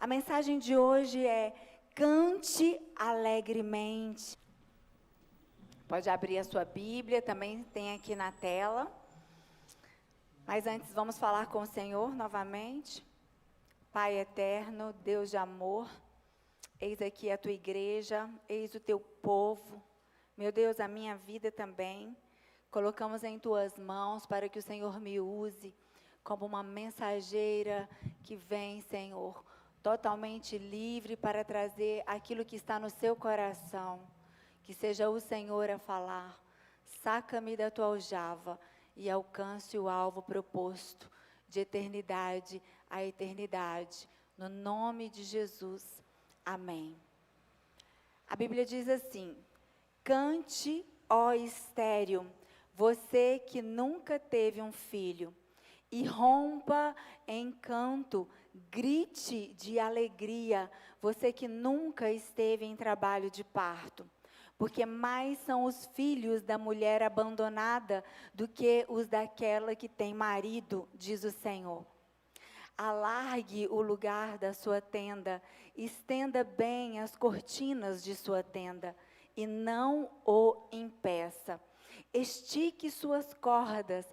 A mensagem de hoje é: cante alegremente. Pode abrir a sua Bíblia, também tem aqui na tela. Mas antes vamos falar com o Senhor novamente. Pai eterno, Deus de amor, eis aqui a tua igreja, eis o teu povo. Meu Deus, a minha vida também. Colocamos em tuas mãos para que o Senhor me use como uma mensageira que vem, Senhor, totalmente livre para trazer aquilo que está no seu coração. Que seja o Senhor a falar. Saca-me da tua aljava e alcance o alvo proposto, de eternidade a eternidade. No nome de Jesus. Amém. A Bíblia diz assim: cante, ó estéril, você que nunca teve um filho, e rompa em canto, grite de alegria, você que nunca esteve em trabalho de parto. Porque mais são os filhos da mulher abandonada do que os daquela que tem marido, diz o Senhor. Alargue o lugar da sua tenda, estenda bem as cortinas de sua tenda, e não o impeça. Estique suas cordas,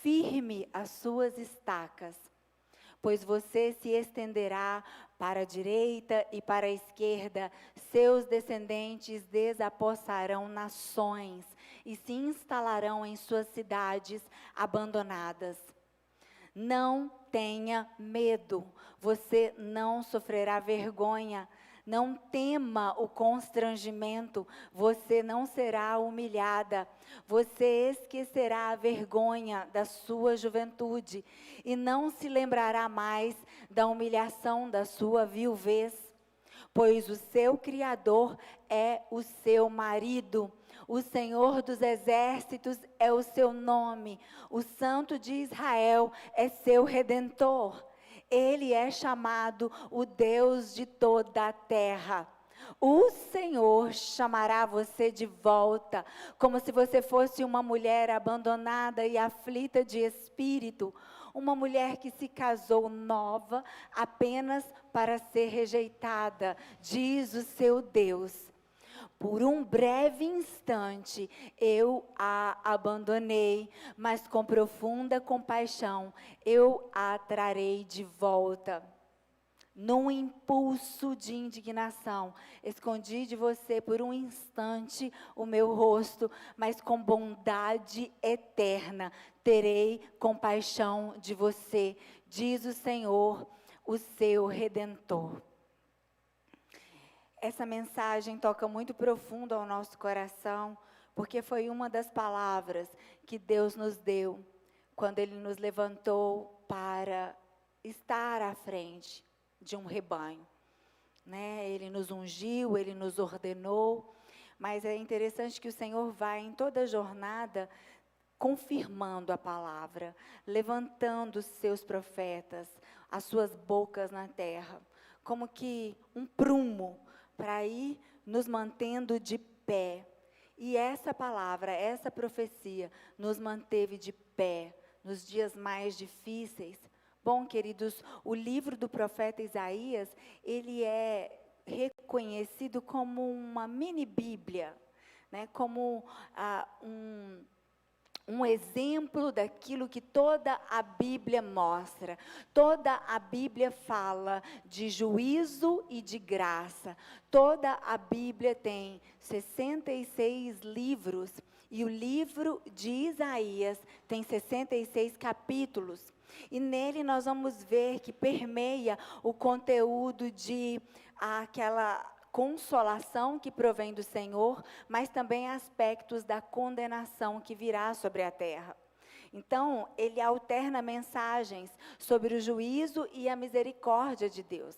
firme as suas estacas. Pois você se estenderá para a direita e para a esquerda, seus descendentes desapossarão nações e se instalarão em suas cidades abandonadas. Não tenha medo, você não sofrerá vergonha. Não tema o constrangimento, você não será humilhada. Você esquecerá a vergonha da sua juventude e não se lembrará mais da humilhação da sua viuvez. Pois o seu Criador é o seu marido, o Senhor dos exércitos é o seu nome, o Santo de Israel é seu Redentor. Ele é chamado o Deus de toda a terra. O Senhor chamará você de volta, como se você fosse uma mulher abandonada e aflita de espírito, uma mulher que se casou nova apenas para ser rejeitada, diz o seu Deus. Por um breve instante eu a abandonei, mas com profunda compaixão eu a trarei de volta. Num impulso de indignação, escondi de você por um instante o meu rosto, mas com bondade eterna terei compaixão de você, diz o Senhor, o seu Redentor. Essa mensagem toca muito profundo ao nosso coração, porque foi uma das palavras que Deus nos deu quando Ele nos levantou para estar à frente de um rebanho, né? Ele nos ungiu, Ele nos ordenou, mas é interessante que o Senhor vai em toda a jornada confirmando a palavra, levantando os seus profetas, as suas bocas na terra, como que um prumo, para ir nos mantendo de pé. E essa palavra, essa profecia, nos manteve de pé nos dias mais difíceis. Bom, queridos, o livro do profeta Isaías, ele é reconhecido como uma mini-bíblia, né? Como um exemplo daquilo que toda a Bíblia mostra. Toda a Bíblia fala de juízo e de graça. Toda a Bíblia tem 66 livros e o livro de Isaías tem 66 capítulos. E nele nós vamos ver que permeia o conteúdo de aquela consolação que provém do Senhor, mas também aspectos da condenação que virá sobre a terra. Então, ele alterna mensagens sobre o juízo e a misericórdia de Deus,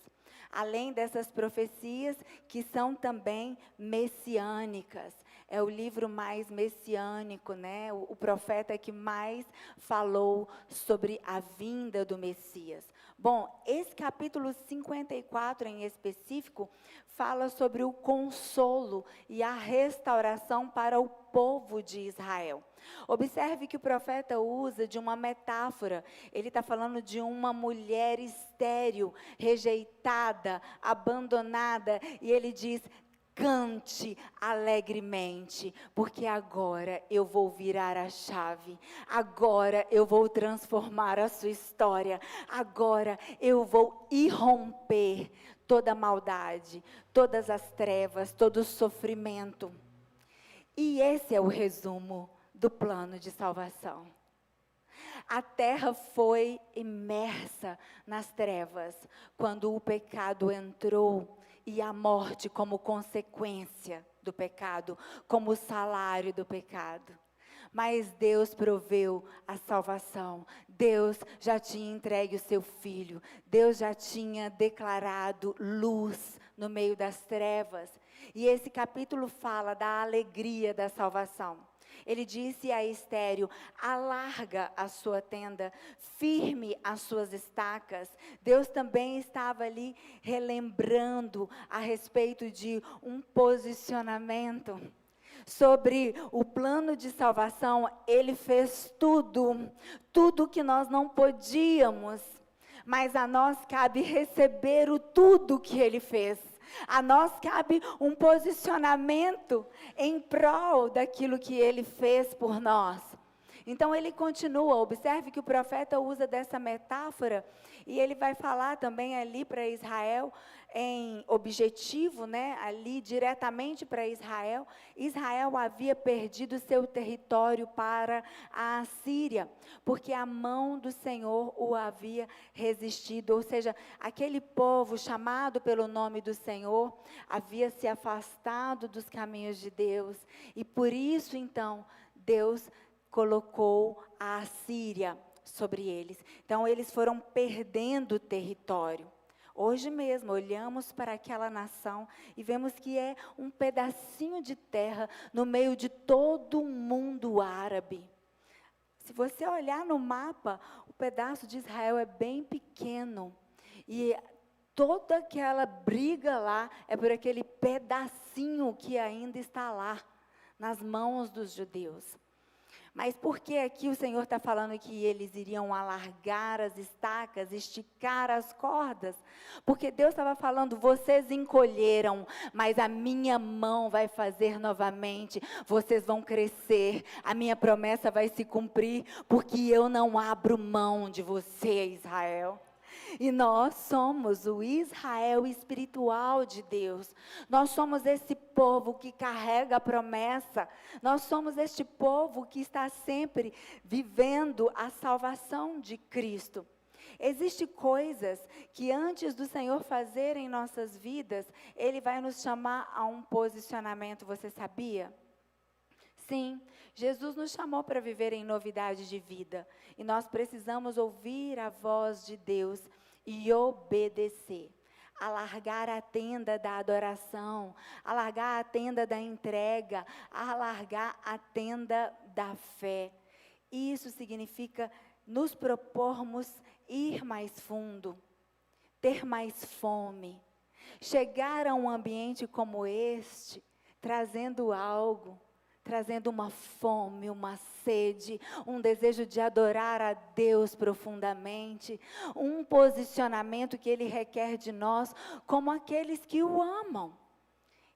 além dessas profecias que são também messiânicas. É o livro mais messiânico, né? O profeta que mais falou sobre a vinda do Messias. Bom, esse capítulo 54 em específico fala sobre o consolo e a restauração para o povo de Israel. Observe que o profeta usa de uma metáfora. Ele está falando de uma mulher estéril, rejeitada, abandonada, e ele diz: cante alegremente, porque agora eu vou virar a chave, agora eu vou transformar a sua história, agora eu vou irromper toda a maldade, todas as trevas, todo o sofrimento. E esse é o resumo do plano de salvação. A terra foi imersa nas trevas quando o pecado entrou e a morte como consequência do pecado, como salário do pecado. Mas Deus proveu a salvação. Deus já tinha entregue o seu Filho. Deus já tinha declarado luz no meio das trevas. E esse capítulo fala da alegria da salvação. Ele disse a estéril: alarga a sua tenda, firme as suas estacas. Deus também estava ali relembrando a respeito de um posicionamento. Sobre o plano de salvação, Ele fez tudo que nós não podíamos, mas a nós cabe receber o tudo que Ele fez. A nós cabe um posicionamento em prol daquilo que Ele fez por nós. Então ele continua, observe que o profeta usa dessa metáfora, e ele vai falar também ali para Israel, em objetivo, né, ali diretamente para Israel. Israel havia perdido seu território para a Assíria, porque a mão do Senhor o havia resistido, ou seja, aquele povo chamado pelo nome do Senhor, havia se afastado dos caminhos de Deus, e por isso então, Deus colocou a Assíria sobre eles. Então eles foram perdendo território. Hoje mesmo olhamos para aquela nação e vemos que é um pedacinho de terra no meio de todo o mundo árabe. Se você olhar no mapa, o pedaço de Israel é bem pequeno. E toda aquela briga lá é por aquele pedacinho que ainda está lá, nas mãos dos judeus. Mas por que aqui o Senhor está falando que eles iriam alargar as estacas, esticar as cordas? Porque Deus estava falando: vocês encolheram, mas a minha mão vai fazer novamente, vocês vão crescer, a minha promessa vai se cumprir, porque eu não abro mão de você, Israel. E nós somos o Israel espiritual de Deus. Nós somos esse povo que carrega a promessa. Nós somos este povo que está sempre vivendo a salvação de Cristo. Existem coisas que antes do Senhor fazer em nossas vidas, Ele vai nos chamar a um posicionamento, você sabia? Sim, Jesus nos chamou para viver em novidade de vida, e nós precisamos ouvir a voz de Deus e obedecer. Alargar a tenda da adoração, alargar a tenda da entrega, alargar a tenda da fé. Isso significa nos propormos ir mais fundo, ter mais fome, chegar a um ambiente como este, trazendo algo, trazendo uma fome, uma sede, um desejo de adorar a Deus profundamente, um posicionamento que Ele requer de nós como aqueles que o amam.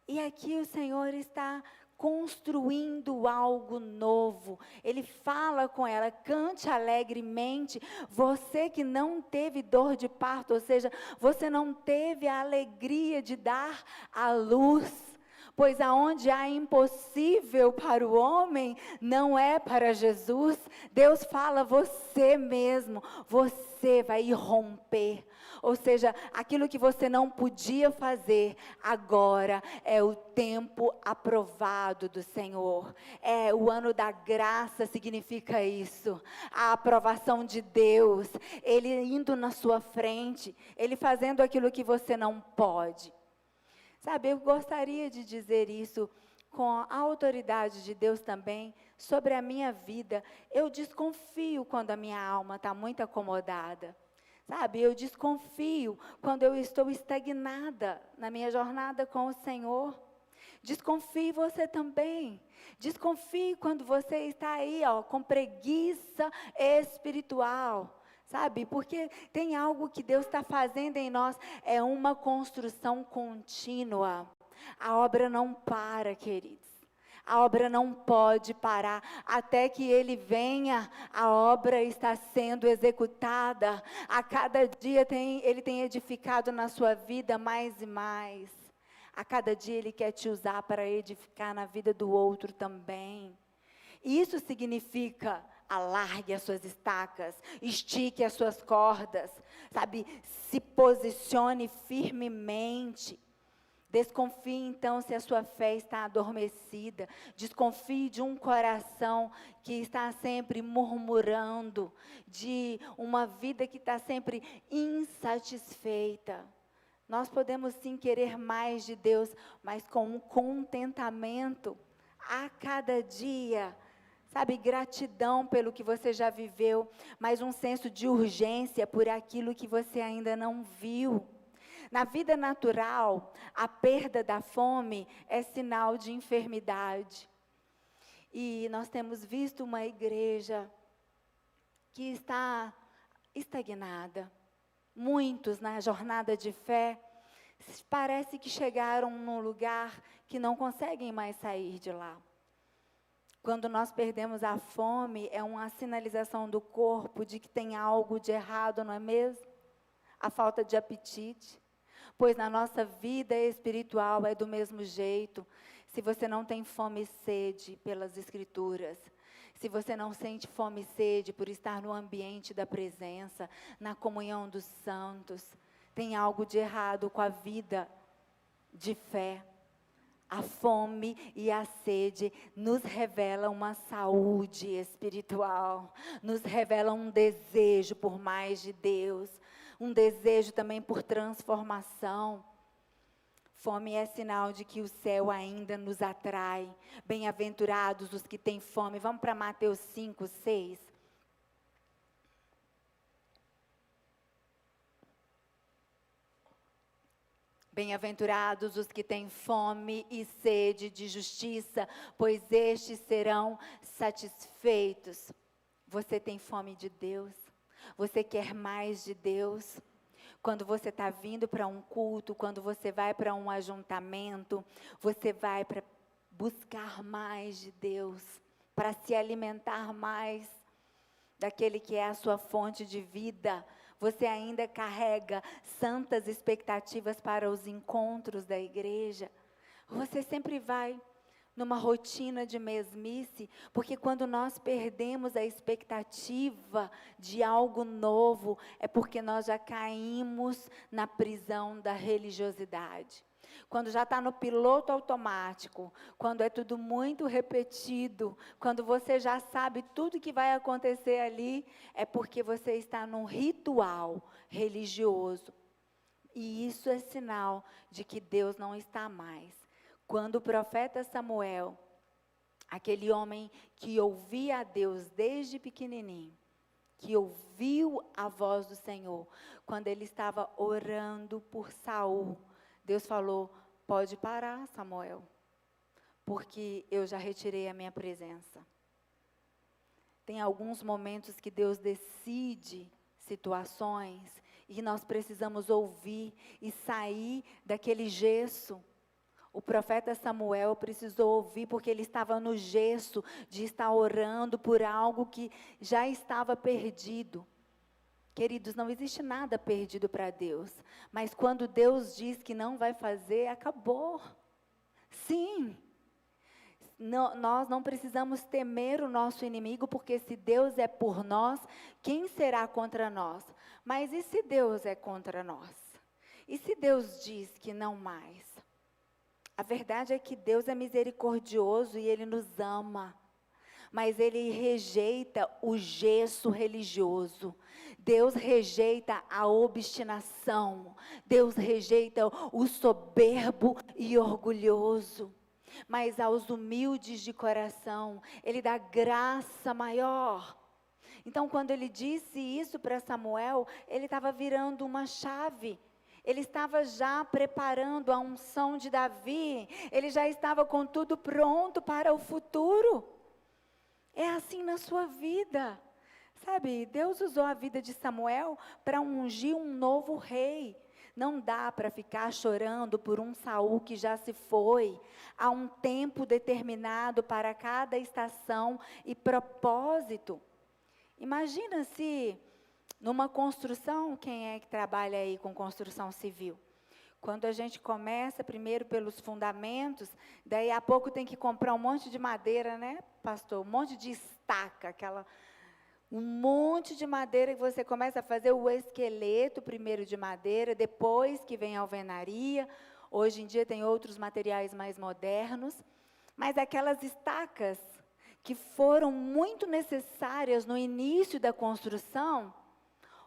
E aqui o Senhor está construindo algo novo. Ele fala com ela: cante alegremente, você que não teve dor de parto, ou seja, você não teve a alegria de dar à luz. Pois aonde há impossível para o homem, não é para Jesus. Deus fala: você mesmo, você vai irromper. Ou seja, aquilo que você não podia fazer, agora é o tempo aprovado do Senhor. É o ano da graça, significa isso. A aprovação de Deus, Ele indo na sua frente, Ele fazendo aquilo que você não pode. Sabe, eu gostaria de dizer isso com a autoridade de Deus também sobre a minha vida. Eu desconfio quando a minha alma está muito acomodada. Sabe, eu desconfio quando eu estou estagnada na minha jornada com o Senhor. Desconfie você também. Desconfie quando você está aí, com preguiça espiritual. Sabe, porque tem algo que Deus está fazendo em nós, é uma construção contínua. A obra não para, queridos. A obra não pode parar, até que Ele venha, a obra está sendo executada. A cada dia Ele tem edificado na sua vida mais e mais. A cada dia Ele quer te usar para edificar na vida do outro também. Isso significa: alargue as suas estacas, estique as suas cordas, sabe? Se posicione firmemente. Desconfie então se a sua fé está adormecida. Desconfie de um coração que está sempre murmurando, de uma vida que está sempre insatisfeita. Nós podemos sim querer mais de Deus, mas com um contentamento a cada dia. Sabe, gratidão pelo que você já viveu, mas um senso de urgência por aquilo que você ainda não viu. Na vida natural, a perda da fome é sinal de enfermidade. E nós temos visto uma igreja que está estagnada. Muitos na jornada de fé, parece que chegaram num lugar que não conseguem mais sair de lá. Quando nós perdemos a fome, é uma sinalização do corpo de que tem algo de errado, não é mesmo? A falta de apetite. Pois na nossa vida espiritual é do mesmo jeito. Se você não tem fome e sede pelas Escrituras, se você não sente fome e sede por estar no ambiente da presença, na comunhão dos santos, tem algo de errado com a vida de fé. A fome e a sede nos revelam uma saúde espiritual, nos revelam um desejo por mais de Deus, um desejo também por transformação. Fome é sinal de que o céu ainda nos atrai. Bem-aventurados os que têm fome. Vamos para Mateus 5, 6. Bem-aventurados os que têm fome e sede de justiça, pois estes serão satisfeitos. Você tem fome de Deus? Você quer mais de Deus? Quando você está vindo para um culto, quando você vai para um ajuntamento, você vai para buscar mais de Deus, para se alimentar mais daquele que é a sua fonte de vida. Você ainda carrega santas expectativas para os encontros da igreja? Você sempre vai numa rotina de mesmice, porque quando nós perdemos a expectativa de algo novo, é porque nós já caímos na prisão da religiosidade. Quando já está no piloto automático, quando é tudo muito repetido, quando você já sabe tudo que vai acontecer ali, é porque você está num ritual religioso. E isso é sinal de que Deus não está mais. Quando o profeta Samuel, aquele homem que ouvia a Deus desde pequenininho, que ouviu a voz do Senhor, quando ele estava orando por Saul, Deus falou: pode parar, Samuel, porque eu já retirei a minha presença. Tem alguns momentos que Deus decide situações e nós precisamos ouvir e sair daquele gesso. O profeta Samuel precisou ouvir porque ele estava no gesso de estar orando por algo que já estava perdido. Queridos, não existe nada perdido para Deus, mas quando Deus diz que não vai fazer, acabou. Sim, nós não precisamos temer o nosso inimigo, porque se Deus é por nós, quem será contra nós? Mas e se Deus é contra nós? E se Deus diz que não mais? A verdade é que Deus é misericordioso e Ele nos ama, mas Ele rejeita o gesso religioso. Deus rejeita a obstinação. Deus rejeita o soberbo e orgulhoso. mas aos humildes de coração, Ele dá graça maior. Então, quando Ele disse isso para Samuel, Ele estava virando uma chave. Ele estava já preparando a unção de Davi. Ele já estava com tudo pronto para o futuro. É assim na sua vida. Sabe, Deus usou a vida de Samuel para ungir um novo rei. Não dá para ficar chorando por um Saul que já se foi. Há um tempo determinado para cada estação e propósito. Imagina se numa construção, quem é que trabalha aí com construção civil? Quando a gente começa primeiro pelos fundamentos, daí a pouco tem que comprar um monte de madeira, né, pastor? Um monte de estaca, um monte de madeira que você começa a fazer o esqueleto primeiro de madeira, depois que vem a alvenaria. Hoje em dia tem outros materiais mais modernos, mas aquelas estacas que foram muito necessárias no início da construção,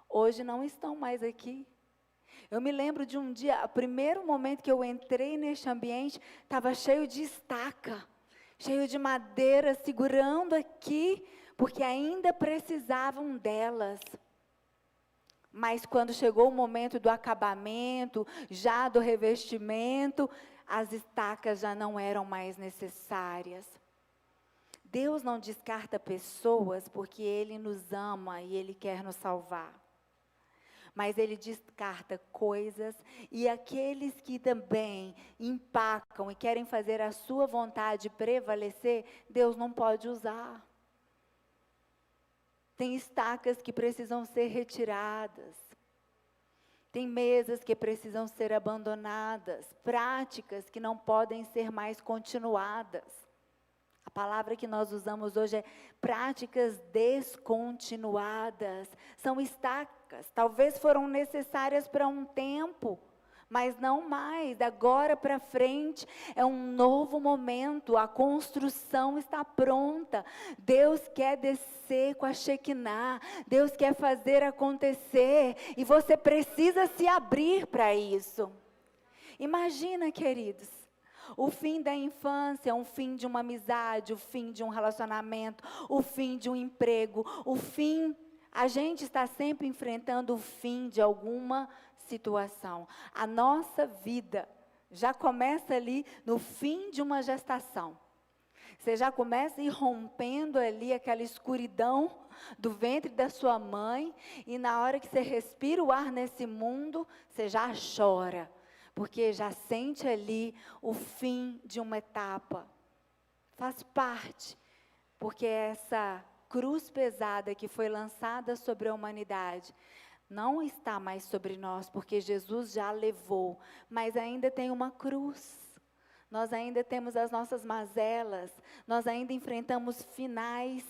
hoje não estão mais aqui. Eu me lembro de um dia, o primeiro momento que eu entrei neste ambiente, estava cheio de estaca, cheio de madeira, segurando aqui, porque ainda precisavam delas. Mas quando chegou o momento do acabamento, já do revestimento, as estacas já não eram mais necessárias. Deus não descarta pessoas porque Ele nos ama e Ele quer nos salvar. Mas Ele descarta coisas e aqueles que também empacam e querem fazer a sua vontade prevalecer, Deus não pode usar. Tem estacas que precisam ser retiradas. Tem mesas que precisam ser abandonadas. Práticas que não podem ser mais continuadas. A palavra que nós usamos hoje é práticas descontinuadas. São estacas. Talvez foram necessárias para um tempo, mas não mais. Agora para frente é um novo momento. A construção está pronta. Deus quer descer com a Shekinah. Deus quer fazer acontecer. E você precisa se abrir para isso. Imagina, queridos, o fim da infância, o fim de uma amizade, o fim de um relacionamento, o fim de um emprego, a gente está sempre enfrentando o fim de alguma situação. A nossa vida já começa ali no fim de uma gestação. Você já começa a ir rompendo ali aquela escuridão do ventre da sua mãe, e na hora que você respira o ar nesse mundo, você já chora, porque já sente ali o fim de uma etapa. Faz parte, porque essa cruz pesada que foi lançada sobre a humanidade não está mais sobre nós, porque Jesus já levou, mas ainda tem uma cruz. Nós ainda temos as nossas mazelas, nós ainda enfrentamos finais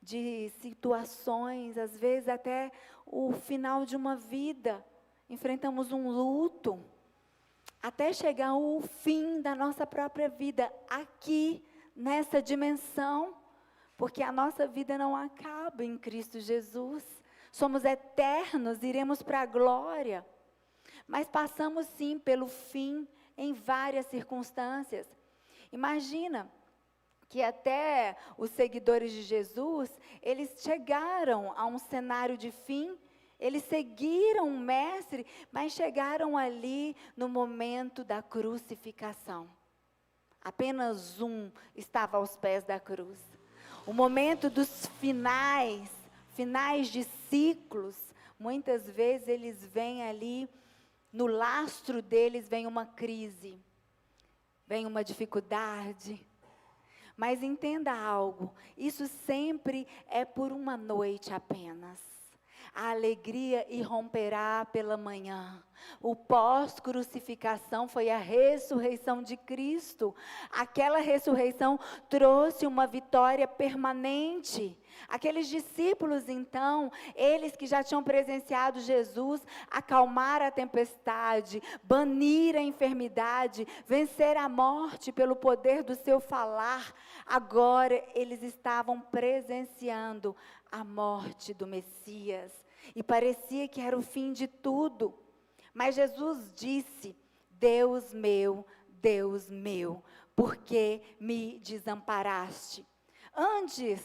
de situações, às vezes até o final de uma vida, enfrentamos um luto, até chegar ao fim da nossa própria vida, aqui, nessa dimensão, porque a nossa vida não acaba em Cristo Jesus, somos eternos, iremos para a glória, mas passamos sim pelo fim em várias circunstâncias. Imagina que até os seguidores de Jesus, eles chegaram a um cenário de fim, eles seguiram o mestre, mas chegaram ali no momento da crucificação. Apenas um estava aos pés da cruz. O momento dos finais de ciclos, muitas vezes eles vêm ali, no lastro deles vem uma crise, vem uma dificuldade. Mas entenda algo, isso sempre é por uma noite apenas. A alegria irromperá pela manhã. O pós-crucificação foi a ressurreição de Cristo. Aquela ressurreição trouxe uma vitória permanente. Aqueles discípulos, então, eles que já tinham presenciado Jesus acalmar a tempestade, banir a enfermidade, vencer a morte pelo poder do seu falar, agora eles estavam presenciando a morte do Messias. E parecia que era o fim de tudo. Mas Jesus disse: Deus meu, porque me desamparaste. Antes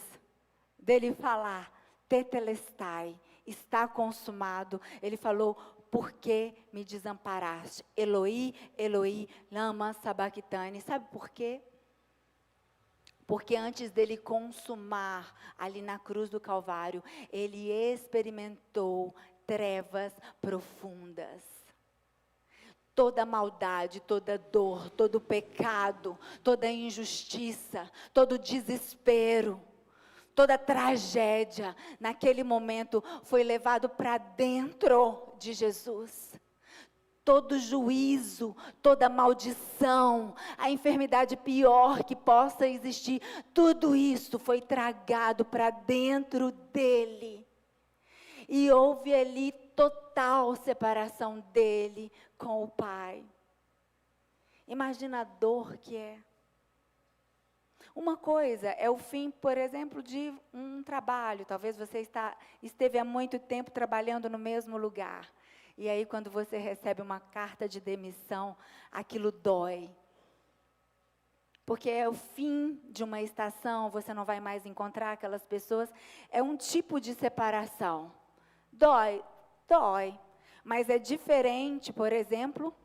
dele falar, tetelestai, está consumado, ele falou, por que me desamparaste? Eloi, Eloi, lama sabachthani. Sabe por quê? Porque antes dele consumar, ali na cruz do Calvário, ele experimentou trevas profundas. Toda maldade, toda dor, todo pecado, toda injustiça, todo desespero, toda tragédia, naquele momento foi levado para dentro de Jesus. Todo juízo, toda maldição, a enfermidade pior que possa existir, tudo isso foi tragado para dentro dele. E houve ali total separação dele com o Pai. Imagina a dor que é. Uma coisa é o fim, por exemplo, de um trabalho. Talvez você esteve há muito tempo trabalhando no mesmo lugar. E aí, quando você recebe uma carta de demissão, aquilo dói. Porque é o fim de uma estação, você não vai mais encontrar aquelas pessoas. É um tipo de separação. Dói, dói. Mas é diferente, por exemplo,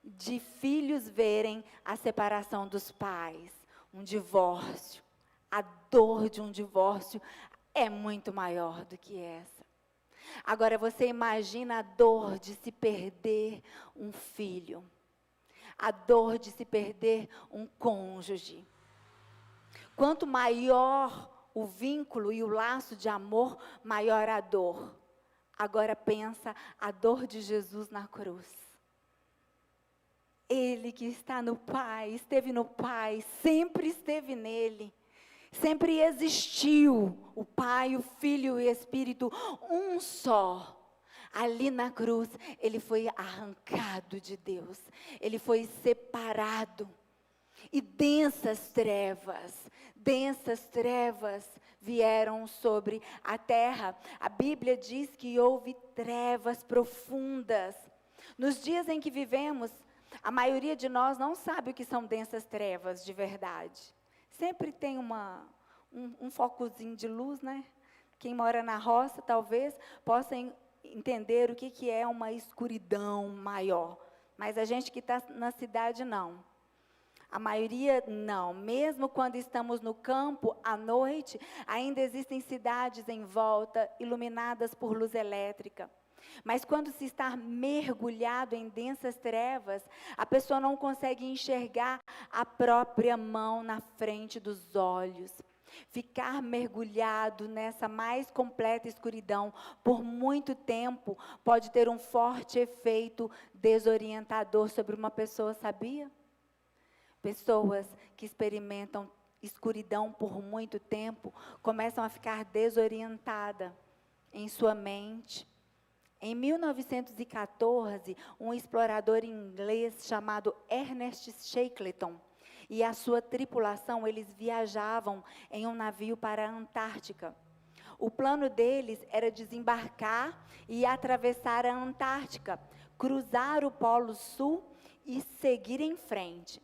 de filhos verem a separação dos pais. Um divórcio. A dor de um divórcio é muito maior do que essa. Agora, você imagina a dor de se perder um filho. A dor de se perder um cônjuge. Quanto maior o vínculo e o laço de amor, maior a dor. Agora pensa a dor de Jesus na cruz. Ele que está no Pai, esteve no Pai, sempre esteve nele. Sempre existiu o Pai, o Filho e o Espírito, um só. Ali na cruz, ele foi arrancado de Deus. Ele foi separado. E densas trevas vieram sobre a terra. A Bíblia diz que houve trevas profundas. Nos dias em que vivemos, a maioria de nós não sabe o que são densas trevas de verdade. Sempre tem um focozinho de luz, né? Quem mora na roça, talvez, possa entender o que é uma escuridão maior. Mas a gente que está na cidade, não. A maioria, não. Mesmo quando estamos no campo, à noite, ainda existem cidades em volta, iluminadas por luz elétrica. Mas quando se está mergulhado em densas trevas, a pessoa não consegue enxergar a própria mão na frente dos olhos. Ficar mergulhado nessa mais completa escuridão por muito tempo pode ter um forte efeito desorientador sobre uma pessoa, sabia? Pessoas que experimentam escuridão por muito tempo começam a ficar desorientadas em sua mente. Em 1914, um explorador inglês chamado Ernest Shackleton e a sua tripulação, eles viajavam em um navio para a Antártica. O plano deles era desembarcar e atravessar a Antártica, cruzar o Polo Sul e seguir em frente.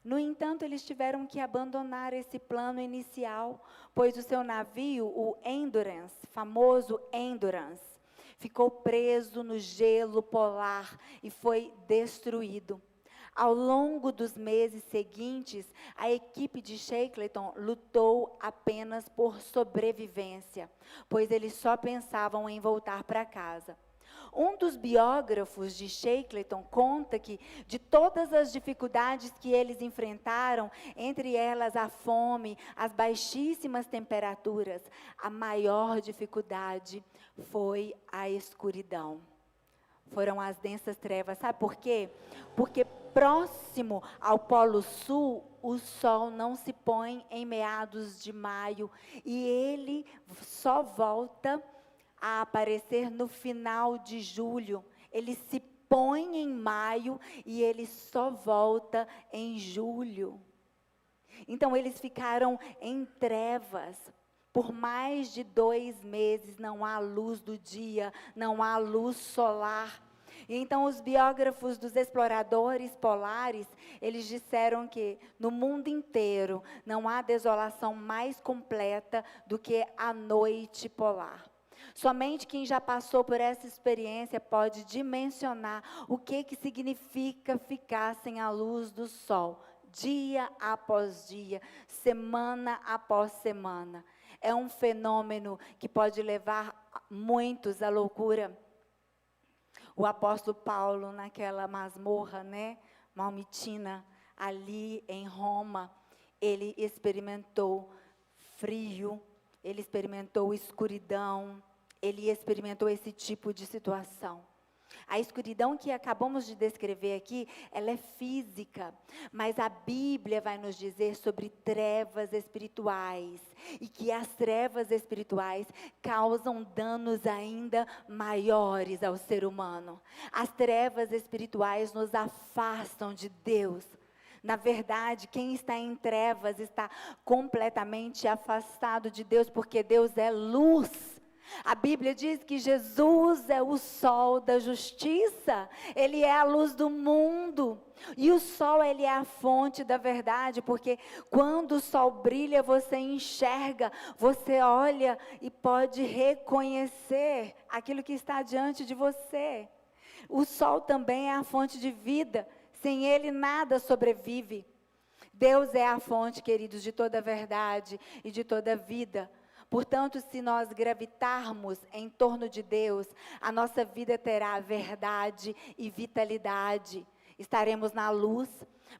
No entanto, eles tiveram que abandonar esse plano inicial, pois o seu navio, o Endurance, famoso Endurance, ficou preso no gelo polar e foi destruído. Ao longo dos meses seguintes, a equipe de Shackleton lutou apenas por sobrevivência, pois eles só pensavam em voltar para casa. Um dos biógrafos de Shackleton conta que, de todas as dificuldades que eles enfrentaram, entre elas a fome, as baixíssimas temperaturas, a maior dificuldade foi a escuridão. Foram as densas trevas. Sabe por quê? Porque próximo ao Polo Sul, o sol não se põe em meados de maio e ele só volta a aparecer no final de julho. Ele se põe em maio e ele só volta em julho. Então eles ficaram em trevas. Por mais de 2 meses não há luz do dia, não há luz solar. E então os biógrafos dos exploradores polares, eles disseram que no mundo inteiro não há desolação mais completa do que a noite polar. Somente quem já passou por essa experiência pode dimensionar o que significa ficar sem a luz do sol, dia após dia, semana após semana. É um fenômeno que pode levar muitos à loucura. O apóstolo Paulo, naquela masmorra, maomitina, ali em Roma, ele experimentou frio, ele experimentou escuridão, ele experimentou esse tipo de situação. A escuridão que acabamos de descrever aqui, ela é física, mas a Bíblia vai nos dizer sobre trevas espirituais, e que as trevas espirituais causam danos ainda maiores ao ser humano. As trevas espirituais nos afastam de Deus. Na verdade, quem está em trevas está completamente afastado de Deus, porque Deus é luz. A Bíblia diz que Jesus é o sol da justiça, Ele é a luz do mundo, e o sol, ele é a fonte da verdade, porque quando o sol brilha, você enxerga, você olha e pode reconhecer aquilo que está diante de você. O sol também é a fonte de vida, sem ele nada sobrevive. Deus é a fonte, queridos, de toda a verdade e de toda a vida. Portanto, se nós gravitarmos em torno de Deus, a nossa vida terá verdade e vitalidade. Estaremos na luz,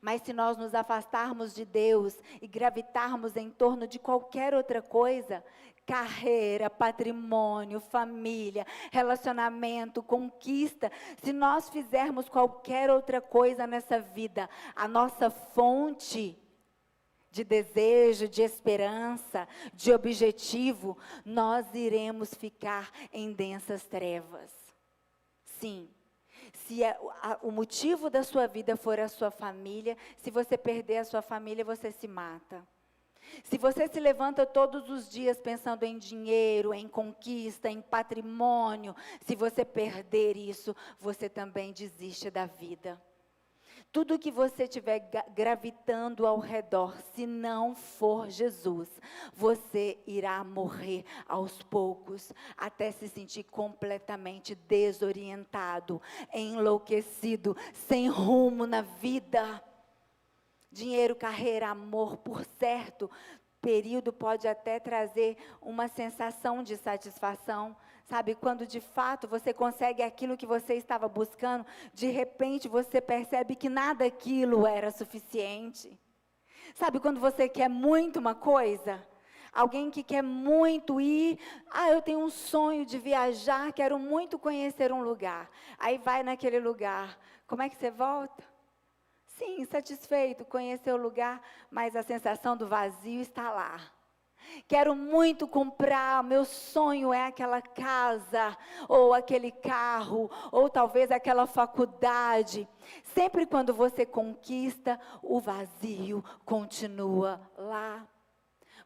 mas se nós nos afastarmos de Deus e gravitarmos em torno de qualquer outra coisa, carreira, patrimônio, família, relacionamento, conquista, se nós fizermos qualquer outra coisa nessa vida, a nossa fonte de desejo, de esperança, de objetivo, nós iremos ficar em densas trevas. Sim, se o motivo da sua vida for a sua família, se você perder a sua família, você se mata. Se você se levanta todos os dias pensando em dinheiro, em conquista, em patrimônio, se você perder isso, você também desiste da vida. Tudo que você estiver gravitando ao redor, se não for Jesus, você irá morrer aos poucos, até se sentir completamente desorientado, enlouquecido, sem rumo na vida. Dinheiro, carreira, amor, por certo, período pode até trazer uma sensação de satisfação. Sabe, quando de fato você consegue aquilo que você estava buscando, de repente você percebe que nada daquilo era suficiente. Sabe, quando você quer muito uma coisa, alguém que quer muito ir, eu tenho um sonho de viajar, quero muito conhecer um lugar. Aí vai naquele lugar, como é que você volta? Sim, satisfeito, conhecer o lugar, mas a sensação do vazio está lá. Quero muito comprar, meu sonho é aquela casa, ou aquele carro, ou talvez aquela faculdade. Sempre quando você conquista, o vazio continua lá.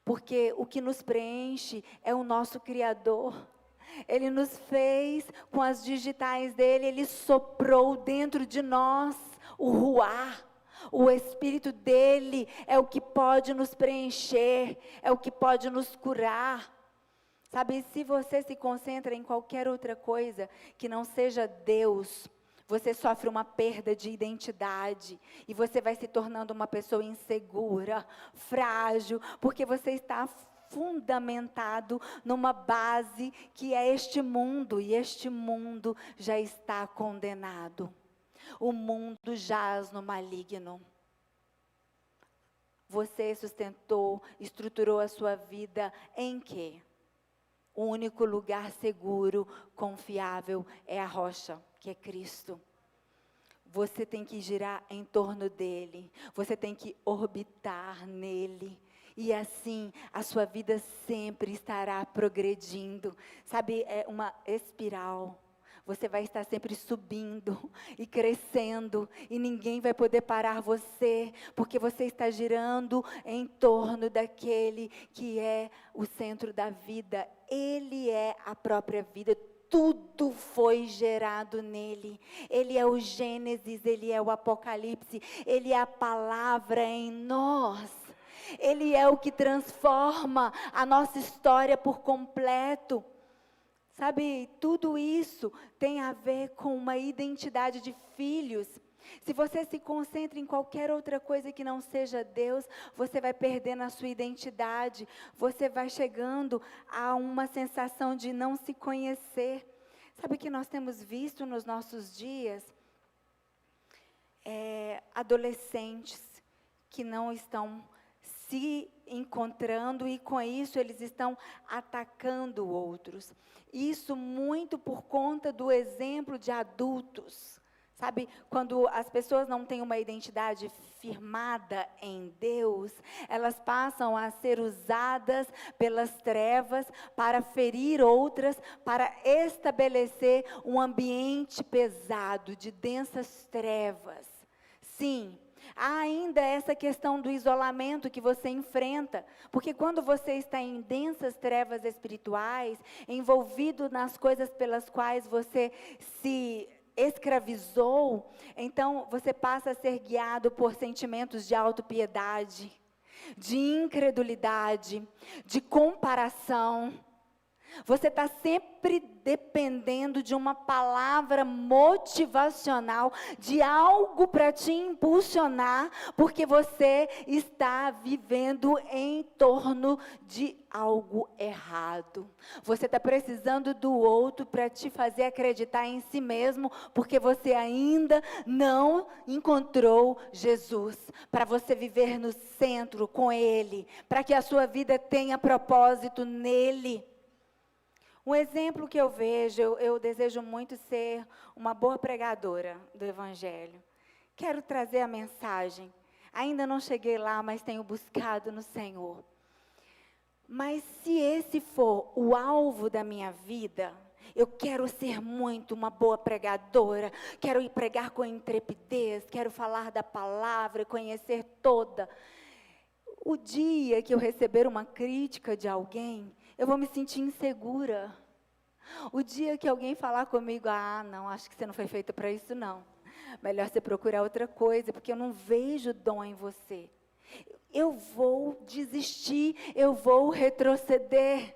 Porque o que nos preenche é o nosso Criador. Ele nos fez com as digitais dele, ele soprou dentro de nós o ruar. O Espírito dele é o que pode nos preencher, é o que pode nos curar. Sabe, se você se concentra em qualquer outra coisa que não seja Deus, você sofre uma perda de identidade e você vai se tornando uma pessoa insegura, frágil, porque você está fundamentado numa base que é este mundo, e este mundo já está condenado. O mundo jaz no maligno. Você sustentou, estruturou a sua vida em quê? O único lugar seguro, confiável, é a rocha, que é Cristo. Você tem que girar em torno dele. Você tem que orbitar nele. E assim, a sua vida sempre estará progredindo. Sabe, é uma espiral. Você vai estar sempre subindo e crescendo, e ninguém vai poder parar você, porque você está girando em torno daquele que é o centro da vida. Ele é a própria vida. tudo foi gerado nele. Ele é o Gênesis, ele é o Apocalipse, ele é a palavra em nós. Ele é o que transforma a nossa história por completo. Sabe, tudo isso tem a ver com uma identidade de filhos. Se você se concentra em qualquer outra coisa que não seja Deus, você vai perdendo a sua identidade, você vai chegando a uma sensação de não se conhecer. Sabe o que nós temos visto nos nossos dias? Adolescentes que não estão se encontrando e com isso eles estão atacando outros. Isso muito por conta do exemplo de adultos. Sabe, quando as pessoas não têm uma identidade firmada em Deus, elas passam a ser usadas pelas trevas para ferir outras, para estabelecer um ambiente pesado, de densas trevas. Sim, há ainda essa questão do isolamento que você enfrenta, porque quando você está em densas trevas espirituais, envolvido nas coisas pelas quais você se escravizou, então você passa a ser guiado por sentimentos de autopiedade, de incredulidade, de comparação. Você está sempre dependendo de uma palavra motivacional, de algo para te impulsionar, porque você está vivendo em torno de algo errado. Você está precisando do outro para te fazer acreditar em si mesmo, porque você ainda não encontrou Jesus, para você viver no centro com Ele, para que a sua vida tenha propósito nele. Um exemplo que eu vejo, eu desejo muito ser uma boa pregadora do Evangelho. Quero trazer a mensagem. Ainda não cheguei lá, mas tenho buscado no Senhor. Mas se esse for o alvo da minha vida, eu quero ser muito uma boa pregadora, quero ir pregar com intrepidez, quero falar da palavra, conhecer toda. O dia que eu receber uma crítica de alguém, eu vou me sentir insegura. O dia que alguém falar comigo, não, acho que você não foi feita para isso não. Melhor você procurar outra coisa, porque eu não vejo dom em você. Eu vou desistir, eu vou retroceder.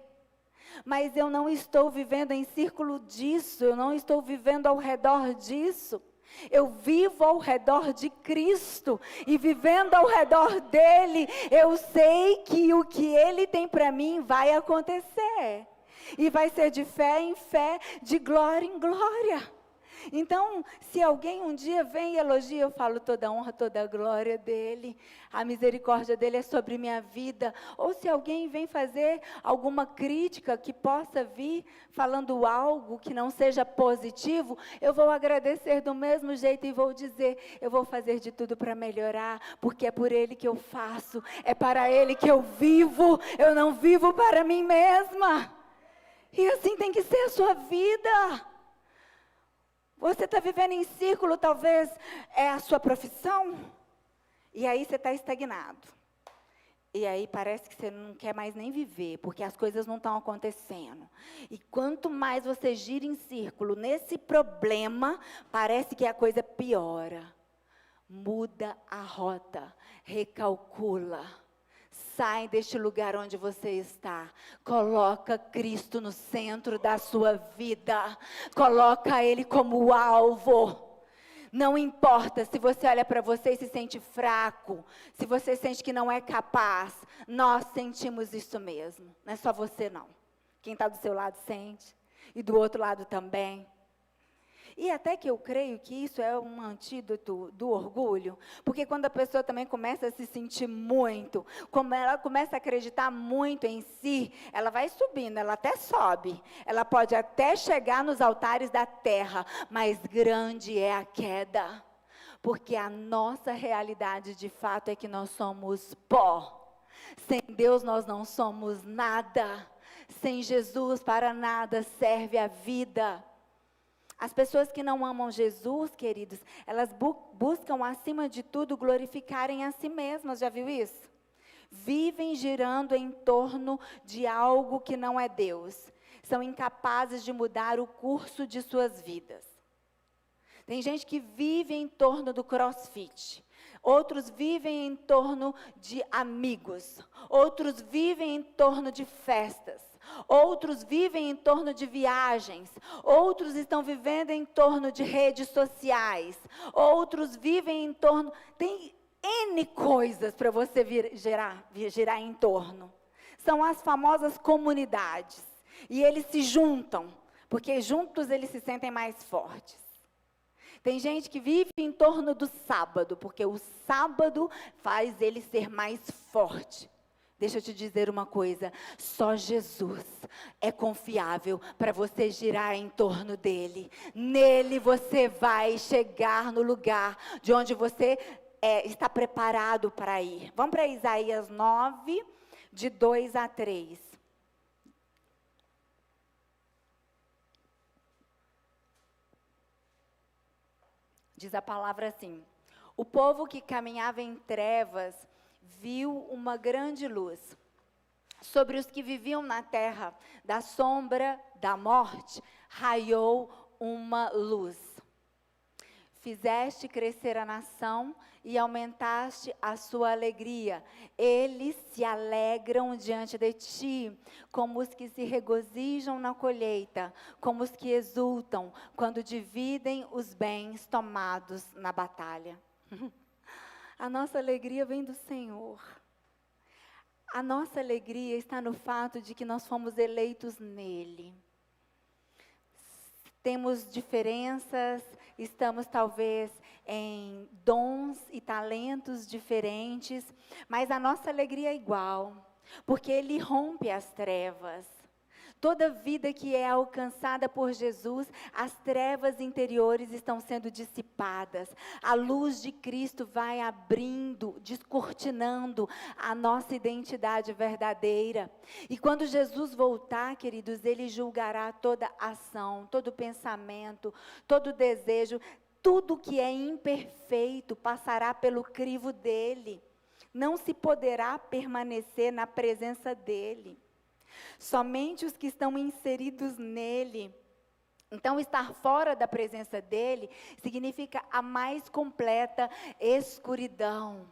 Mas eu não estou vivendo em círculo disso, eu não estou vivendo ao redor disso. Eu vivo ao redor de Cristo, e vivendo ao redor dele, eu sei que o que ele tem para mim vai acontecer, e vai ser de fé em fé, de glória em glória. Então, se alguém um dia vem e elogia, eu falo toda a honra, toda a glória dele, a misericórdia dele é sobre minha vida. Ou se alguém vem fazer alguma crítica que possa vir falando algo que não seja positivo, eu vou agradecer do mesmo jeito e vou dizer, eu vou fazer de tudo para melhorar, porque é por ele que eu faço, é para ele que eu vivo, eu não vivo para mim mesma. E assim tem que ser a sua vida. Você está vivendo em círculo, talvez é a sua profissão, e aí você está estagnado. E aí parece que você não quer mais nem viver, porque as coisas não estão acontecendo. E quanto mais você gira em círculo nesse problema, parece que a coisa piora. Muda a rota, recalcula. Sai deste lugar onde você está, coloca Cristo no centro da sua vida, coloca Ele como alvo. Não importa se você olha para você e se sente fraco, se você sente que não é capaz, nós sentimos isso mesmo, não é só você não. Quem está do seu lado sente, e do outro lado também. E até que eu creio que isso é um antídoto do orgulho, porque quando a pessoa também começa a se sentir muito, como ela começa a acreditar muito em si, ela vai subindo, ela até sobe, ela pode até chegar nos altares da terra, mas grande é a queda, porque a nossa realidade de fato é que nós somos pó, sem Deus nós não somos nada, sem Jesus para nada serve a vida. As pessoas que não amam Jesus, queridos, elas buscam acima de tudo glorificarem a si mesmas, já viu isso? Vivem girando em torno de algo que não é Deus. são incapazes de mudar o curso de suas vidas. Tem gente que vive em torno do CrossFit. Outros vivem em torno de amigos. Outros vivem em torno de festas. Outros vivem em torno de viagens. Outros estão vivendo em torno de redes sociais. Outros vivem em torno... Tem N coisas para você girar em torno. São as famosas comunidades. E eles se juntam, porque juntos eles se sentem mais fortes. Tem gente que vive em torno do sábado, porque o sábado faz ele ser mais forte. Deixa eu te dizer uma coisa, só Jesus é confiável para você girar em torno dele. Nele você vai chegar no lugar de onde você está preparado para ir. Vamos para Isaías 9, de 2 a 3. Diz a palavra assim: o povo que caminhava em trevas viu uma grande luz. Sobre os que viviam na terra da sombra da morte, raiou uma luz. Fizeste crescer a nação e aumentaste a sua alegria. Eles se alegram diante de ti, como os que se regozijam na colheita, como os que exultam quando dividem os bens tomados na batalha. A nossa alegria vem do Senhor. A nossa alegria está no fato de que nós fomos eleitos nele. Temos diferenças, estamos talvez em dons e talentos diferentes, mas a nossa alegria é igual, porque ele rompe as trevas. Toda vida que é alcançada por Jesus, as trevas interiores estão sendo dissipadas. A luz de Cristo vai abrindo, descortinando a nossa identidade verdadeira. E quando Jesus voltar, queridos, ele julgará toda ação, todo pensamento, todo desejo, tudo que é imperfeito passará pelo crivo dele. Não se poderá permanecer na presença dele. Somente os que estão inseridos nele. Então, estar fora da presença dele significa a mais completa escuridão.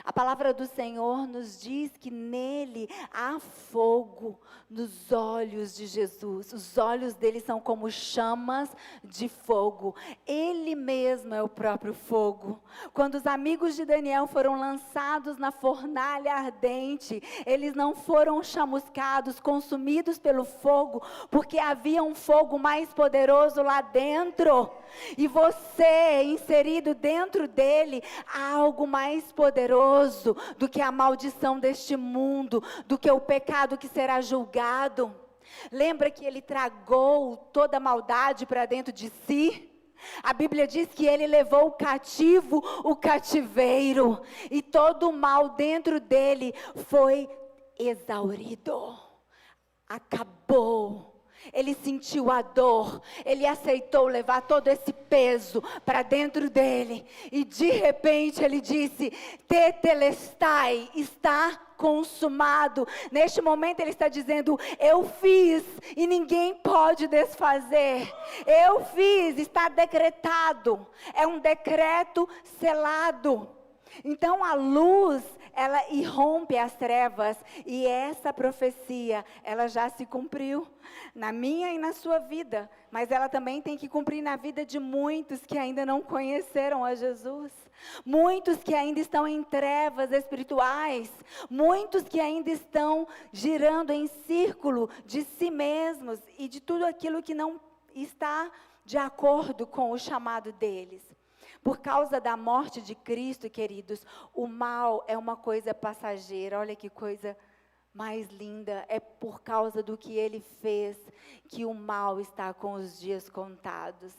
A palavra do Senhor nos diz que nele há fogo nos olhos de Jesus. Os olhos dele são como chamas de fogo. Ele mesmo é o próprio fogo. Quando os amigos de Daniel foram lançados na fornalha ardente, eles não foram chamuscados, consumidos pelo fogo, porque havia um fogo mais poderoso lá dentro. E você, inserido dentro dele, há algo mais poderoso do que a maldição deste mundo, do que o pecado que será julgado. Lembra que ele tragou toda a maldade para dentro de si? A Bíblia diz que ele levou cativo o cativeiro, e todo o mal dentro dele foi exaurido, acabou. Ele sentiu a dor, ele aceitou levar todo esse peso para dentro dele, e de repente ele disse: tetelestai, está consumado. Neste momento ele está dizendo: eu fiz e ninguém pode desfazer. Eu fiz, está decretado, é um decreto selado. Então a luz, ela irrompe as trevas, e essa profecia, ela já se cumpriu na minha e na sua vida, mas ela também tem que cumprir na vida de muitos que ainda não conheceram a Jesus, muitos que ainda estão em trevas espirituais, muitos que ainda estão girando em círculo de si mesmos e de tudo aquilo que não está de acordo com o chamado deles. Por causa da morte de Cristo, queridos, o mal é uma coisa passageira. Olha que coisa mais linda. É por causa do que ele fez que o mal está com os dias contados.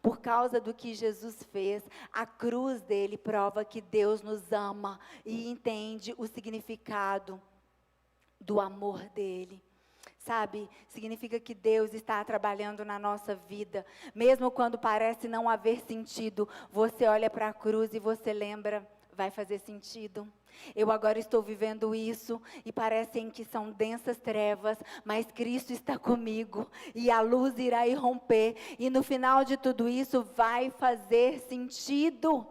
Por causa do que Jesus fez, a cruz dele prova que Deus nos ama e entende o significado do amor dele. Sabe, significa que Deus está trabalhando na nossa vida. Mesmo quando parece não haver sentido, você olha para a cruz e você lembra, vai fazer sentido. Eu agora estou vivendo isso e parecem que são densas trevas, mas Cristo está comigo e a luz irá irromper e no final de tudo isso vai fazer sentido.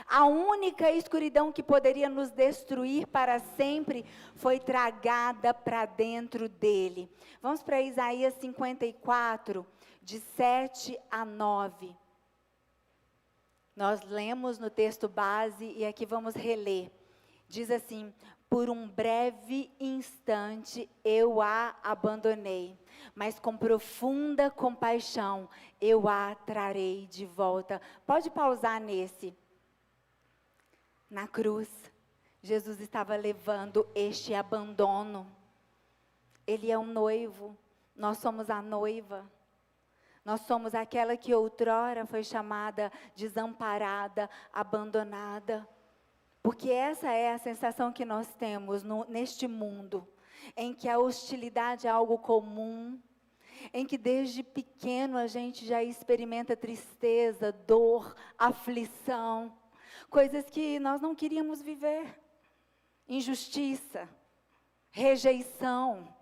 A única escuridão que poderia nos destruir para sempre foi tragada para dentro dele. Vamos para Isaías 54, de 7 a 9. Nós lemos no texto base e aqui vamos reler. Diz assim: por um breve instante eu a abandonei, mas com profunda compaixão eu a trarei de volta. Pode pausar nesse. Na cruz, Jesus estava levando este abandono. Ele é um noivo, nós somos a noiva. Nós somos aquela que outrora foi chamada desamparada, abandonada. Porque essa é a sensação que nós temos neste mundo, em que a hostilidade é algo comum, em que desde pequeno a gente já experimenta tristeza, dor, aflição, coisas que nós não queríamos viver, injustiça, rejeição.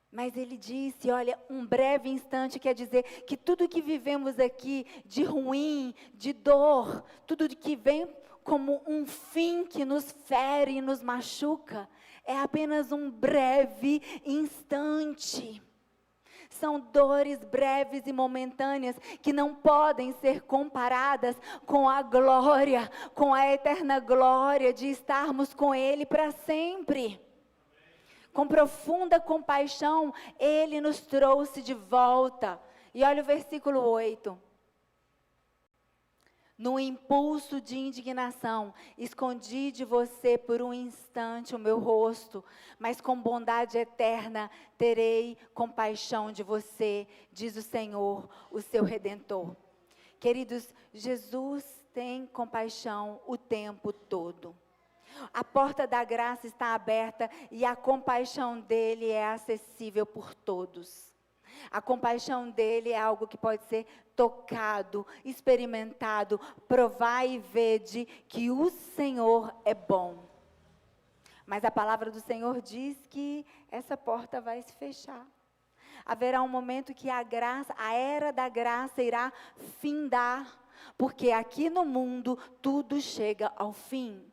Mas ele disse, olha, um breve instante quer dizer que tudo que vivemos aqui de ruim, de dor, tudo que vem como um fim que nos fere e nos machuca, é apenas um breve instante. São dores breves e momentâneas que não podem ser comparadas com a glória, com a eterna glória de estarmos com Ele para sempre. Com profunda compaixão, Ele nos trouxe de volta. E olha o versículo 8. No impulso de indignação, escondi de você por um instante o meu rosto, mas com bondade eterna terei compaixão de você, diz o Senhor, o seu Redentor. Queridos, Jesus tem compaixão o tempo todo. A porta da graça está aberta e a compaixão dele é acessível por todos. A compaixão dele é algo que pode ser tocado, experimentado, provai e vede que o Senhor é bom. Mas a palavra do Senhor diz que essa porta vai se fechar. Haverá um momento que a era da graça irá findar, porque aqui no mundo tudo chega ao fim.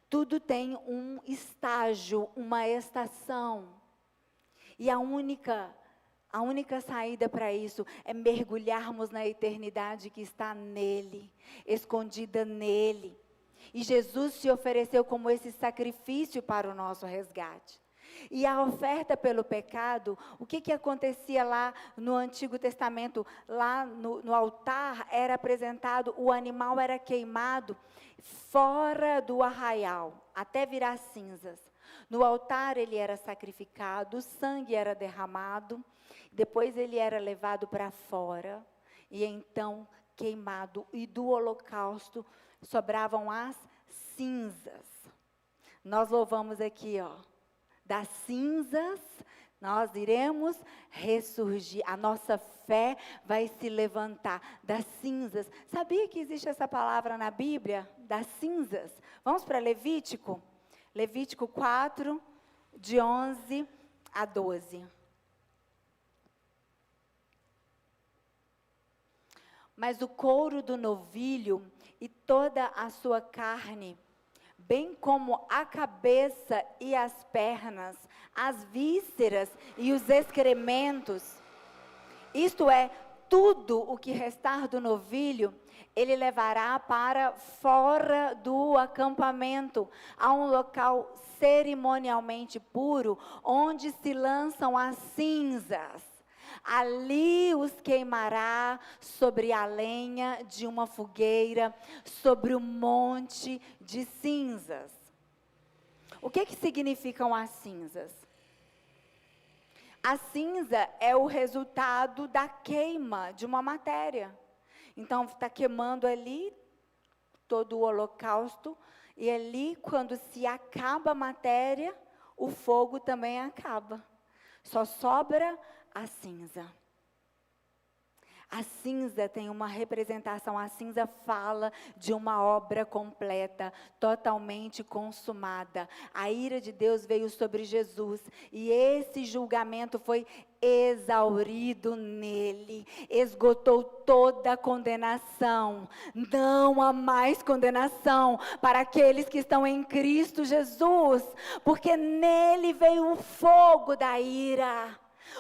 Tudo tem um estágio, uma estação. E a única saída para isso é mergulharmos na eternidade que está nele, escondida nele. E Jesus se ofereceu como esse sacrifício para o nosso resgate. E a oferta pelo pecado, o que acontecia lá no Antigo Testamento? Lá no altar era apresentado, o animal era queimado fora do arraial, até virar cinzas. No altar ele era sacrificado, o sangue era derramado, depois ele era levado para fora, e então queimado, e do holocausto sobravam as cinzas. Nós louvamos aqui, das cinzas nós iremos ressurgir, a nossa fé vai se levantar das cinzas. Sabia que existe essa palavra na Bíblia, das cinzas? Vamos para Levítico? Levítico 4, de 11 a 12. Mas o couro do novilho e toda a sua carne, bem como a cabeça e as pernas, as vísceras e os excrementos, isto é, tudo o que restar do novilho, ele levará para fora do acampamento, a um local cerimonialmente puro, onde se lançam as cinzas. Ali os queimará sobre a lenha de uma fogueira, sobre o monte de cinzas. O que significam as cinzas? A cinza é o resultado da queima de uma matéria. Então, está queimando ali todo o holocausto, e ali, quando se acaba a matéria, o fogo também acaba. Só sobra a cinza. A cinza tem uma representação, a cinza fala de uma obra completa, totalmente consumada. A ira de Deus veio sobre Jesus e esse julgamento foi exaurido nele, esgotou toda a condenação. Não há mais condenação para aqueles que estão em Cristo Jesus, porque nele veio o fogo da ira.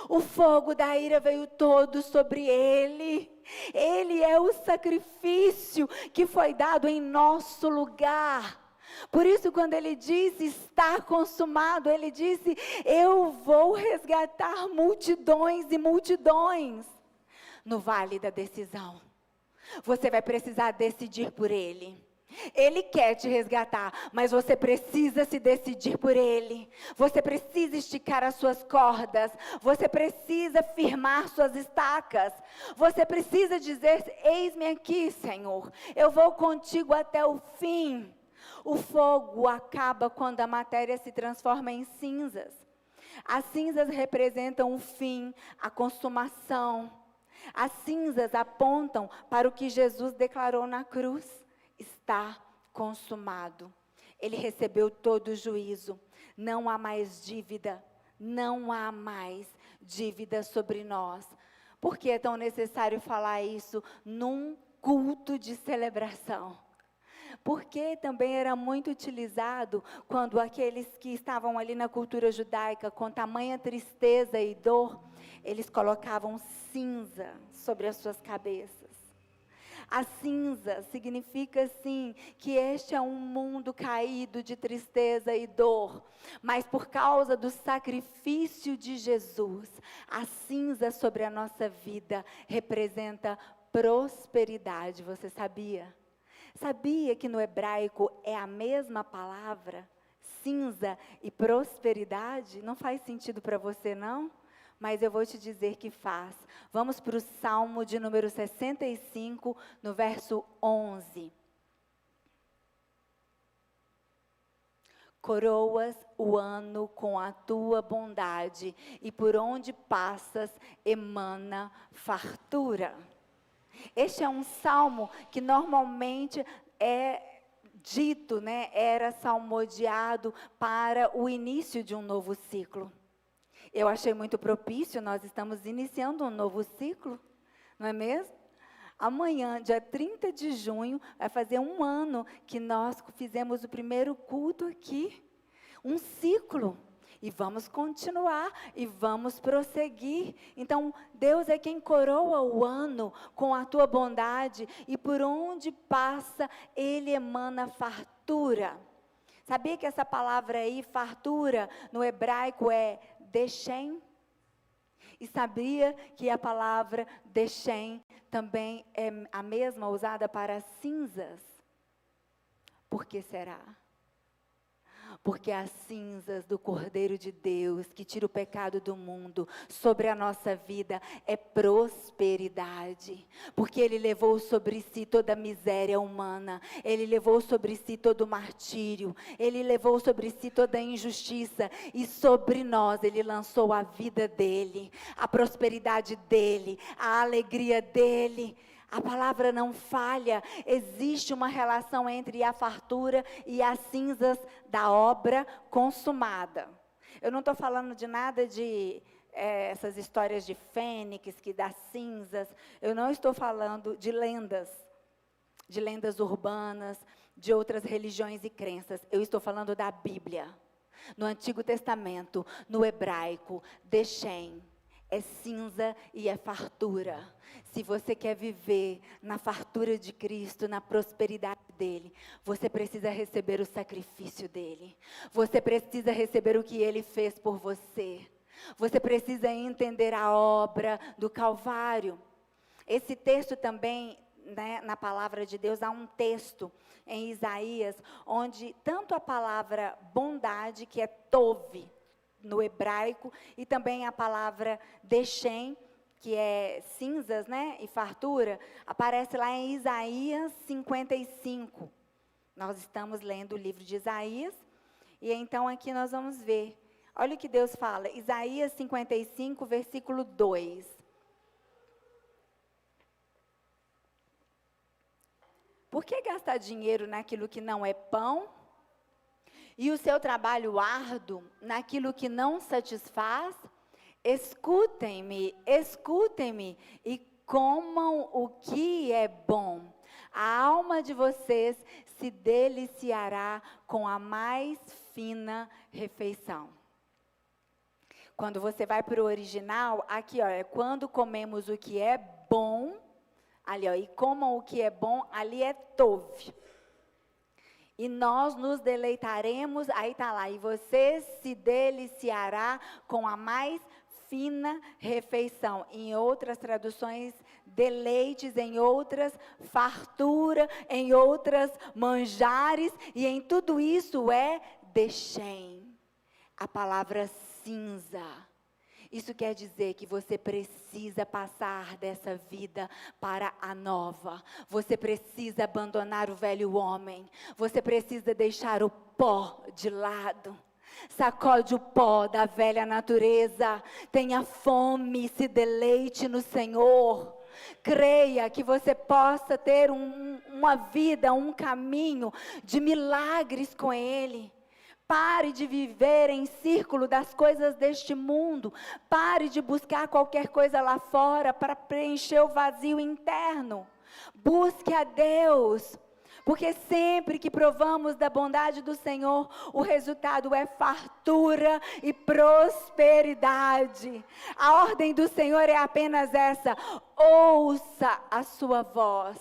O fogo da ira veio todo sobre ele. Ele é o sacrifício que foi dado em nosso lugar. Por isso, quando ele disse, está consumado, ele disse, eu vou resgatar multidões e multidões. No vale da decisão, você vai precisar decidir por ele. Ele quer te resgatar, mas você precisa se decidir por ele. Você precisa esticar as suas cordas. Você precisa firmar suas estacas. Você precisa dizer, eis-me aqui, Senhor. Eu vou contigo até o fim. O fogo acaba quando a matéria se transforma em cinzas. As cinzas representam o fim, a consumação. As cinzas apontam para o que Jesus declarou na cruz. Está consumado. Ele recebeu todo o juízo. Não há mais dívida. Não há mais dívida sobre nós. Por que é tão necessário falar isso num culto de celebração? Porque também era muito utilizado quando aqueles que estavam ali na cultura judaica, com tamanha tristeza e dor, eles colocavam cinza sobre as suas cabeças. A cinza significa, sim, que este é um mundo caído de tristeza e dor. Mas por causa do sacrifício de Jesus, a cinza sobre a nossa vida representa prosperidade. Você sabia? Sabia que no hebraico é a mesma palavra? Cinza e prosperidade? Não faz sentido para você, não? Mas eu vou te dizer que faz. Vamos para o Salmo de número 65, no verso 11. Coroas o ano com a tua bondade, e por onde passas emana fartura. Este é um salmo que normalmente é dito, era salmodiado para o início de um novo ciclo. Eu achei muito propício, nós estamos iniciando um novo ciclo, não é mesmo? Amanhã, dia 30 de junho, vai fazer um ano que nós fizemos o primeiro culto aqui. Um ciclo. E vamos continuar, e vamos prosseguir. Então, Deus é quem coroa o ano com a tua bondade, e por onde passa, Ele emana fartura. Sabia que essa palavra aí, fartura, no hebraico é Deshem? E sabia que a palavra Deshem também é a mesma usada para cinzas? Por que será? Porque as cinzas do Cordeiro de Deus, que tira o pecado do mundo, sobre a nossa vida, é prosperidade. Porque Ele levou sobre si toda a miséria humana, Ele levou sobre si todo o martírio, Ele levou sobre si toda a injustiça, e sobre nós Ele lançou a vida dEle, a prosperidade dEle, a alegria dEle. A palavra não falha, existe uma relação entre a fartura e as cinzas da obra consumada. Eu não estou falando de nada de essas histórias de fênix, que dá cinzas. Eu não estou falando de lendas urbanas, de outras religiões e crenças. Eu estou falando da Bíblia. No Antigo Testamento, no hebraico, Deshem é cinza e é fartura. Se você quer viver na fartura de Cristo, na prosperidade dEle, você precisa receber o sacrifício dEle. Você precisa receber o que Ele fez por você. Você precisa entender a obra do Calvário. Esse texto também, na palavra de Deus, há um texto em Isaías, onde tanto a palavra bondade, que é tov, no hebraico, e também a palavra Deshem, que é cinzas, e fartura, aparece lá em Isaías 55. Nós estamos lendo o livro de Isaías, e então aqui nós vamos ver. Olha o que Deus fala, Isaías 55, versículo 2. Por que gastar dinheiro naquilo que não é pão? E o seu trabalho árduo naquilo que não satisfaz? Escutem-me, escutem-me e comam o que é bom. A alma de vocês se deliciará com a mais fina refeição. Quando você vai para o original, aqui, ó, é quando comemos o que é bom, ali, ó, e comam o que é bom, ali é tov. E nós nos deleitaremos, aí está lá, e você se deliciará com a mais fina refeição. Em outras traduções, deleites, em outras, fartura, em outras, manjares, e em tudo isso é Deshem, a palavra cinza. Isso quer dizer que você precisa passar dessa vida para a nova. Você precisa abandonar o velho homem. Você precisa deixar o pó de lado. Sacode o pó da velha natureza. Tenha fome, se deleite no Senhor. Creia que você possa ter uma vida, um caminho de milagres com Ele. Pare de viver em círculo das coisas deste mundo. Pare de buscar qualquer coisa lá fora para preencher o vazio interno. Busque a Deus. Porque sempre que provamos da bondade do Senhor, o resultado é fartura e prosperidade. A ordem do Senhor é apenas essa: ouça a sua voz.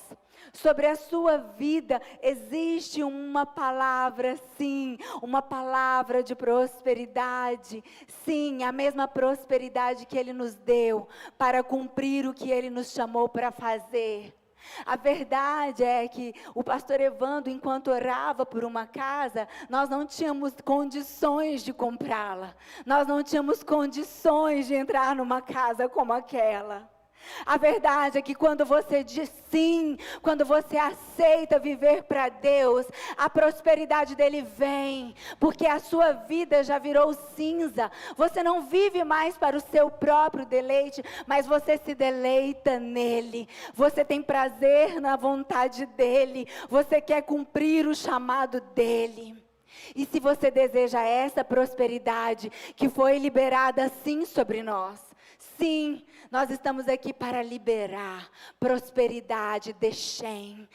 Sobre a sua vida existe uma palavra, sim, uma palavra de prosperidade. Sim, a mesma prosperidade que Ele nos deu para cumprir o que Ele nos chamou para fazer. A verdade é que o pastor Evandro, enquanto orava por uma casa, nós não tínhamos condições de comprá-la. Nós não tínhamos condições de entrar numa casa como aquela. A verdade é que quando você diz sim, quando você aceita viver para Deus, a prosperidade dele vem, porque a sua vida já virou cinza. Você não vive mais para o seu próprio deleite, mas você se deleita nele. Você tem prazer na vontade dele, você quer cumprir o chamado dele. E se você deseja essa prosperidade que foi liberada sim sobre nós, sim, nós estamos aqui para liberar prosperidade, Deshem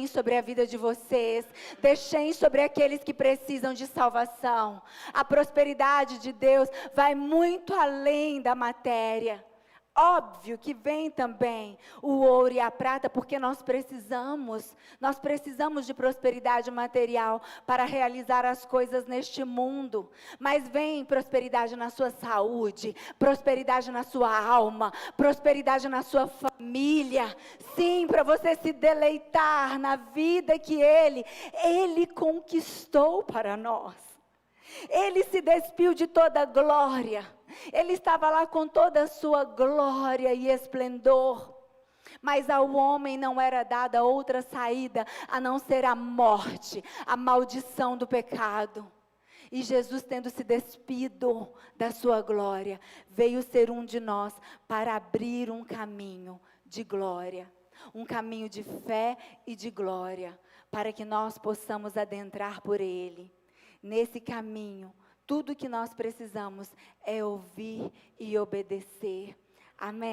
sobre a vida de vocês, Deshem sobre aqueles que precisam de salvação. A prosperidade de Deus vai muito além da matéria. Óbvio que vem também o ouro e a prata, porque nós precisamos de prosperidade material para realizar as coisas neste mundo. Mas vem prosperidade na sua saúde, prosperidade na sua alma, prosperidade na sua família. Sim, para você se deleitar na vida que Ele conquistou para nós. Ele se despiu de toda a glória. Ele estava lá com toda a sua glória e esplendor. Mas ao homem não era dada outra saída a não ser a morte, a maldição do pecado. E Jesus, tendo se despido da sua glória, veio ser um de nós para abrir um caminho de glória. Um caminho de fé e de glória, para que nós possamos adentrar por Ele. Nesse caminho, tudo que nós precisamos é ouvir e obedecer. Amém?